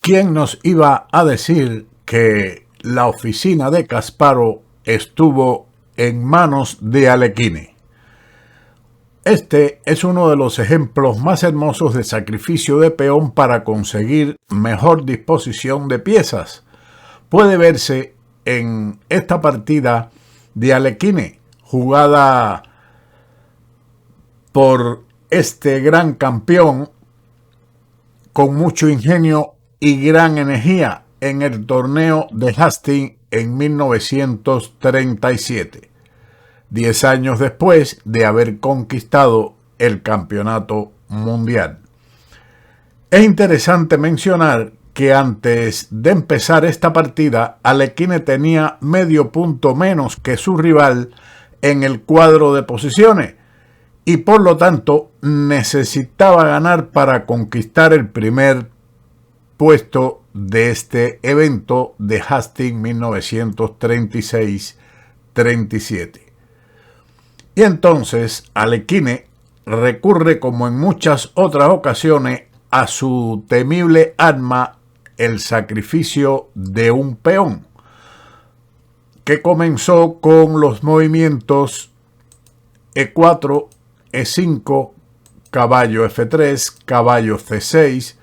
¿Quién nos iba a decir que la oficina de Kasparov estuvo en manos de Alekhine? Este es uno de los ejemplos más hermosos de sacrificio de peón para conseguir mejor disposición de piezas. Puede verse en esta partida de Alekhine, jugada por este gran campeón con mucho ingenio y gran energía en el torneo de Hastings en 1937, 10 años después de haber conquistado el campeonato mundial. Es interesante mencionar que antes de empezar esta partida, Alekhine tenía medio punto menos que su rival en el cuadro de posiciones y por lo tanto necesitaba ganar para conquistar el primer puesto de este evento de Hastings 1936-37. Y entonces Alekhine recurre, como en muchas otras ocasiones, a su temible arma, el sacrificio de un peón, que comenzó con los movimientos E4, E5, caballo F3, caballo C6,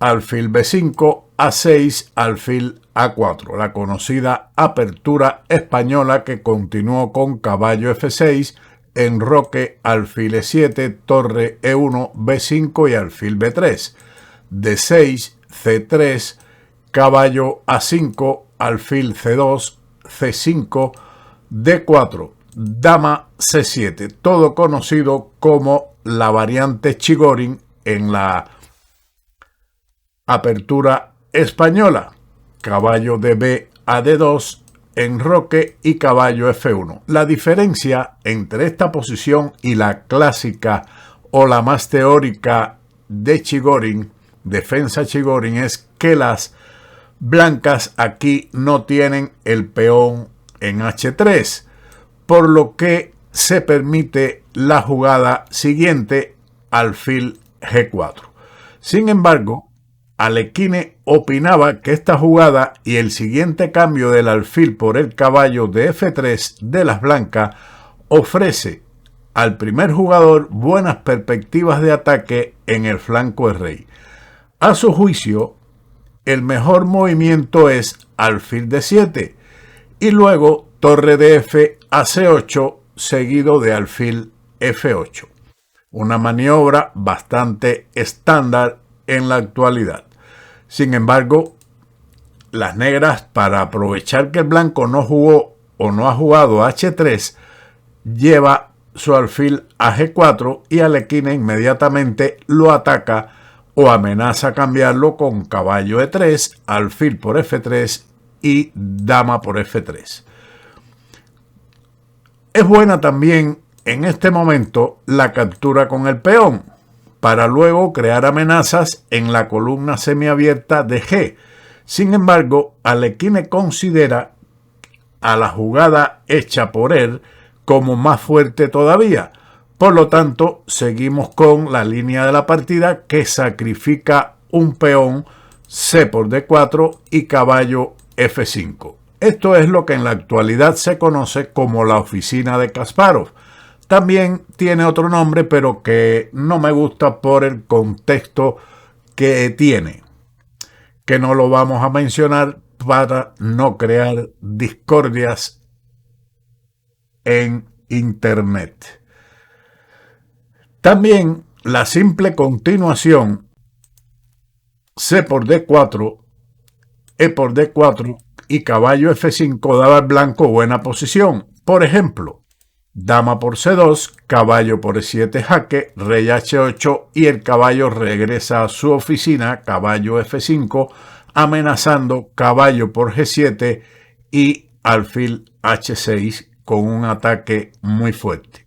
alfil B5, A6, alfil A4, la conocida apertura española que continuó con caballo F6, enroque, alfil E7, torre E1, B5 y alfil B3, D6, C3, caballo A5, alfil C2, C5, D4, dama C7, todo conocido como la variante Chigorin en la apertura española, caballo de B a D2, enroque y caballo F1. La diferencia entre esta posición y la clásica o la más teórica de Chigorin, defensa Chigorin, es que las blancas aquí no tienen el peón en H3, por lo que se permite la jugada siguiente, alfil G4. Sin embargo, Alekhine opinaba que esta jugada y el siguiente cambio del alfil por el caballo de F3 de las blancas ofrece al primer jugador buenas perspectivas de ataque en el flanco de rey. A su juicio, el mejor movimiento es alfil D7 y luego torre de F a C8 seguido de alfil F8. Una maniobra bastante estándar en la actualidad. Sin embargo, las negras, para aprovechar que el blanco no jugó o no ha jugado H3, lleva su alfil a G4 y Alekhine inmediatamente lo ataca o amenaza a cambiarlo con caballo E3, alfil por F3 y dama por F3. Es buena también en este momento la captura con el peón, para luego crear amenazas en la columna semiabierta de G. Sin embargo, Alekhine considera a la jugada hecha por él como más fuerte todavía. Por lo tanto, seguimos con la línea de la partida que sacrifica un peón, C por D4 y caballo F5. Esto es lo que en la actualidad se conoce como la oficina de Kasparov. También tiene otro nombre, pero que no me gusta por el contexto que tiene, que no lo vamos a mencionar para no crear discordias en Internet. También la simple continuación C por D4, E por D4 y caballo F5 daba al blanco buena posición. Por ejemplo, dama por C2, caballo por E7 jaque, rey H8 y el caballo regresa a su oficina, caballo F5, amenazando caballo por G7 y alfil H6 con un ataque muy fuerte.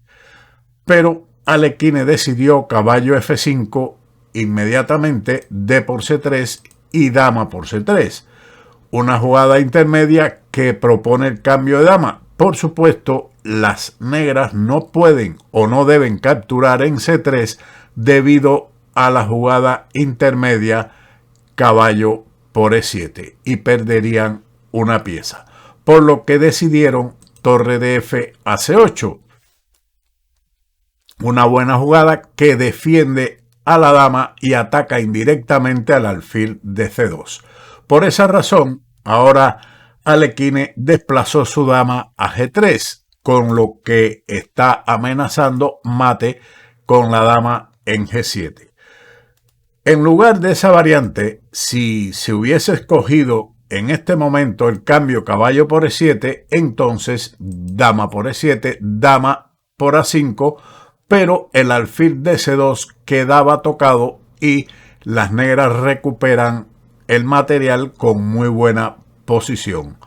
Pero Alekhine decidió caballo F5, inmediatamente D por C3 y dama por C3. Una jugada intermedia que propone el cambio de dama. Por supuesto, las negras no pueden o no deben capturar en C3 debido a la jugada intermedia caballo por E7 y perderían una pieza, por lo que decidieron torre de F a C8. Una buena jugada que defiende a la dama y ataca indirectamente al alfil de C2. Por esa razón, ahora Alekhine desplazó su dama a G3, con lo que está amenazando mate con la dama en G7. En lugar de esa variante, si se hubiese escogido en este momento el cambio caballo por E7, entonces dama por E7, dama por A5, pero el alfil de C2 quedaba tocado y las negras recuperan el material con muy buena posición.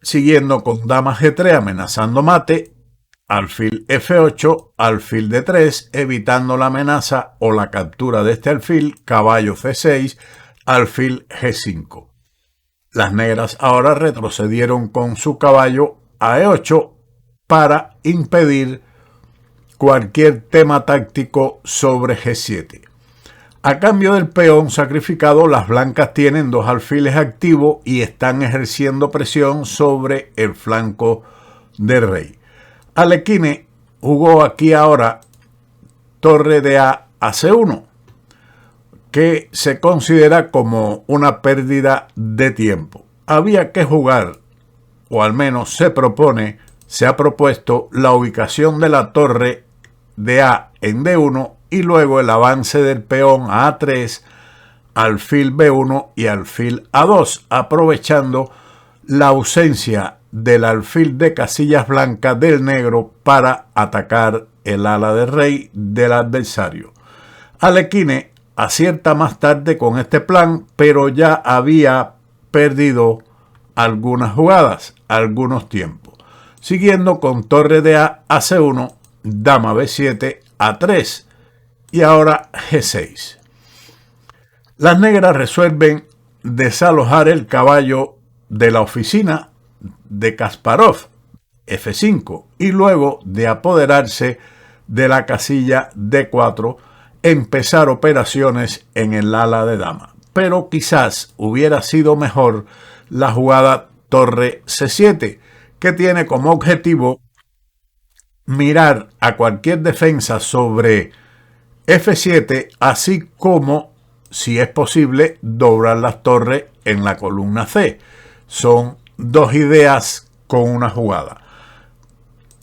Siguiendo con dama G3 amenazando mate, alfil F8, alfil D3, evitando la amenaza o la captura de este alfil, caballo C6, alfil G5. Las negras ahora retrocedieron con su caballo a E8 para impedir cualquier tema táctico sobre G7. A cambio del peón sacrificado, las blancas tienen dos alfiles activos y están ejerciendo presión sobre el flanco del rey. Alekhine jugó aquí ahora torre de A a C1, que se considera como una pérdida de tiempo. Había que jugar, o al menos se ha propuesto la ubicación de la torre de A en D1 y luego el avance del peón a A3, alfil B1 y alfil A2, aprovechando la ausencia del alfil de casillas blancas del negro para atacar el ala del rey del adversario. Alekhine acierta más tarde con este plan, pero ya había perdido algunas jugadas, algunos tiempos. Siguiendo con torre de A a C1, dama B7, A3 y ahora G6. Las negras resuelven desalojar el caballo de la oficina de Kasparov, F5, y luego de apoderarse de la casilla D4, empezar operaciones en el ala de dama. Pero quizás hubiera sido mejor la jugada torre C7, que tiene como objetivo mirar a cualquier defensa sobre F7, así como, si es posible, doblar las torres en la columna C. Son dos ideas con una jugada.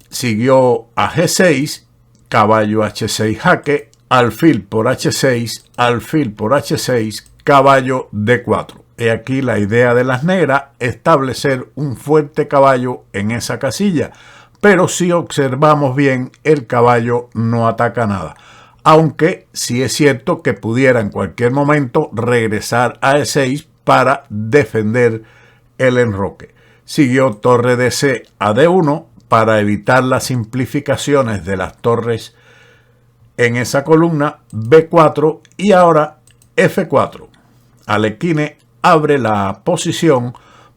Siguió a G6, caballo H6 jaque, alfil por H6, alfil por H6, caballo D4. He aquí la idea de las negras, establecer un fuerte caballo en esa casilla. Pero si observamos bien, el caballo no ataca nada. Aunque sí es cierto que pudiera en cualquier momento regresar a E6 para defender el enroque. Siguió torre de C a D1 para evitar las simplificaciones de las torres en esa columna, B4 y ahora F4. Alekhine abre la posición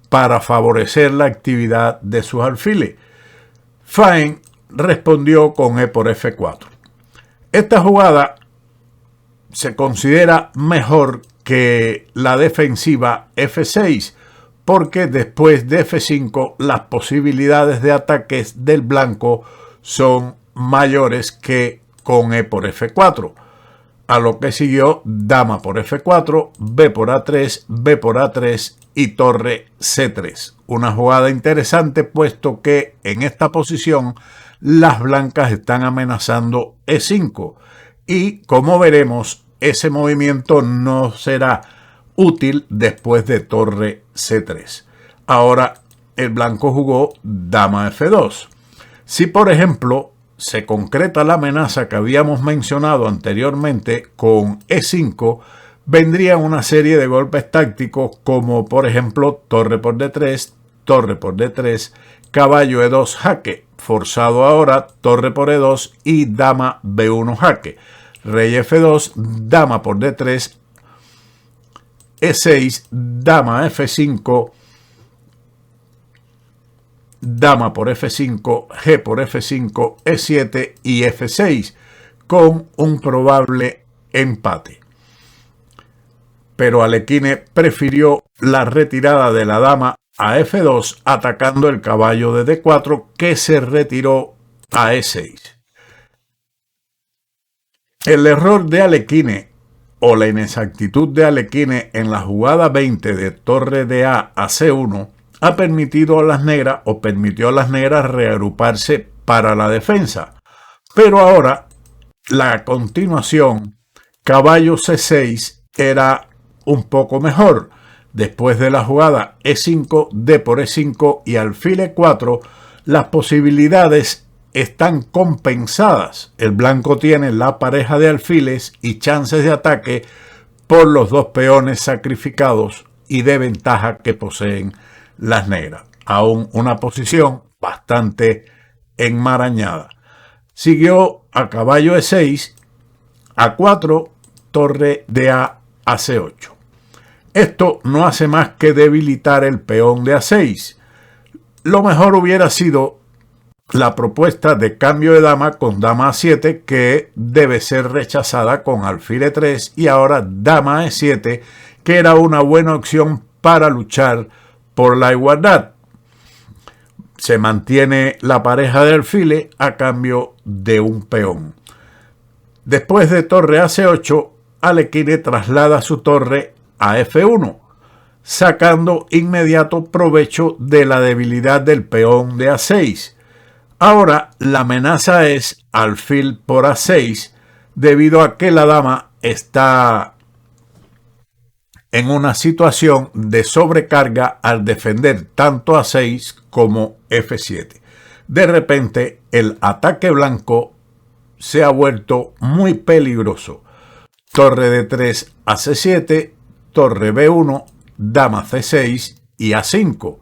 para favorecer la actividad de sus alfiles. Fine respondió con E por F4. Esta jugada se considera mejor que la defensiva F6 porque después de F5 las posibilidades de ataques del blanco son mayores que con E por F4. A lo que siguió dama por F4, B por A3, B por A3 y torre C3. Una jugada interesante puesto que en esta posición las blancas están amenazando E5 y como veremos ese movimiento no será útil después de torre C3. Ahora el blanco jugó dama F2. Si por ejemplo se concreta la amenaza que habíamos mencionado anteriormente con E5, vendría una serie de golpes tácticos como por ejemplo torre por D3, torre por D3, caballo E2 jaque, forzado ahora torre por E2 y dama B1 jaque, rey F2, dama por D3, E6, dama F5, dama por F5, G por F5, E7 y F6, con un probable empate. pero Alekhine prefirió la retirada de la dama a F2 atacando el caballo de D4 que se retiró a E6. El error de Alekhine o la inexactitud de Alekhine en la jugada 20 de torre de A C1 ha permitido a las negras o permitió a las negras reagruparse para la defensa. Pero ahora la continuación caballo C6 era un poco mejor. Después de la jugada E5, D por E5 y alfil E4, las posibilidades están compensadas. El blanco tiene la pareja de alfiles y chances de ataque por los dos peones sacrificados y de ventaja que poseen las negras. Aún una posición bastante enmarañada. Siguió a caballo E6, A4, torre de A a C8. Esto no hace más que debilitar el peón de A6. Lo mejor hubiera sido la propuesta de cambio de dama con dama A7, que debe ser rechazada con alfil E3, y ahora dama E7, que era una buena opción para luchar por la igualdad. Se mantiene la pareja de alfiles a cambio de un peón. Después de torre a C8, Alekhine traslada su torre a F1, sacando inmediato provecho de la debilidad del peón de A6. Ahora la amenaza es alfil por A6, debido a que la dama está en una situación de sobrecarga al defender tanto A6 como F7. De repente, el ataque blanco se ha vuelto muy peligroso. Torre de 3 a C7, torre B1, dama C6 y A5.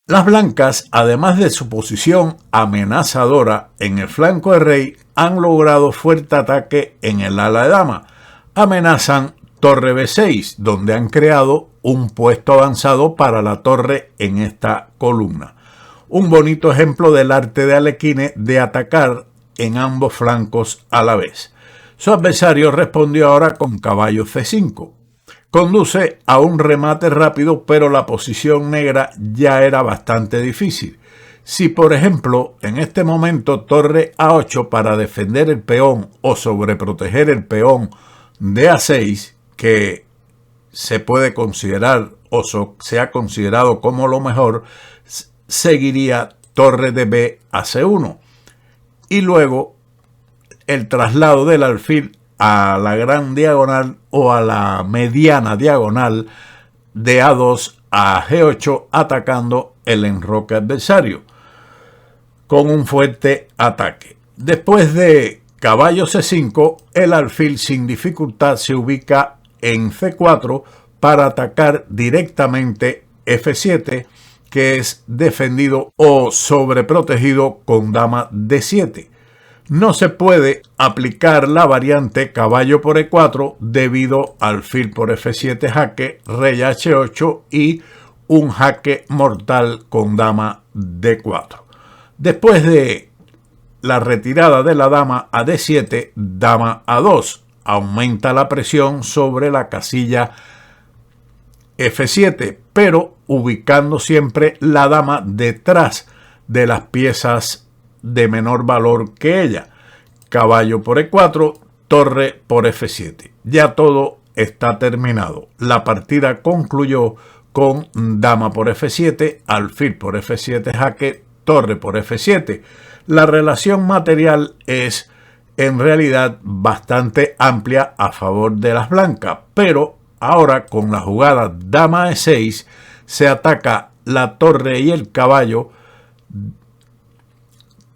Las blancas, además de su posición amenazadora en el flanco de rey, han logrado fuerte ataque en el ala de dama. Amenazan torre B6, donde han creado un puesto avanzado para la torre en esta columna. Un bonito ejemplo del arte de Alekhine de atacar en ambos flancos a la vez. Su adversario respondió ahora con caballo C5. Conduce a un remate rápido, pero la posición negra ya era bastante difícil. Si, por ejemplo, en este momento torre A8 para defender el peón o sobreproteger el peón de A6, que se puede considerar o se ha considerado como lo mejor, seguiría torre de B a C1. Y luego el traslado del alfil a la gran diagonal o a la mediana diagonal de A2 a G8, atacando el enroque adversario con un fuerte ataque. Después de caballo C5, el alfil sin dificultad se ubica en C4 para atacar directamente F7, que es defendido o sobreprotegido con dama D7. No se puede aplicar la variante caballo por E4 debido al alfil por F7 jaque, rey H8 y un jaque mortal con dama D4. Después de la retirada de la dama a D7, dama A2, aumenta la presión sobre la casilla F7, pero ubicando siempre la dama detrás de las piezas de menor valor que ella. Caballo por E4, torre por F7. Ya todo está terminado. La partida concluyó con dama por F7, alfil por F7 jaque, torre por F7. La relación material es en realidad bastante amplia a favor de las blancas, pero ahora con la jugada dama E6 se ataca la torre y el caballo,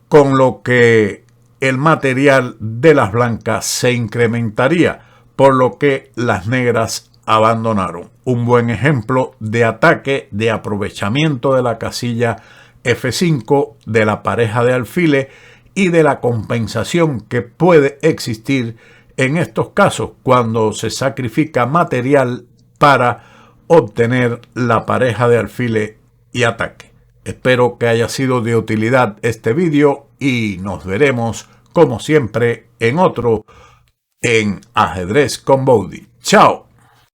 con lo que el material de las blancas se incrementaría, por lo que las negras abandonaron. Un buen ejemplo de ataque, de aprovechamiento de la casilla F5, de la pareja de alfiles y de la compensación que puede existir en estos casos cuando se sacrifica material para obtener la pareja de alfiles y ataque. Espero que haya sido de utilidad este vídeo y nos veremos como siempre en otro en Ajedrez con Boudy. ¡Chao!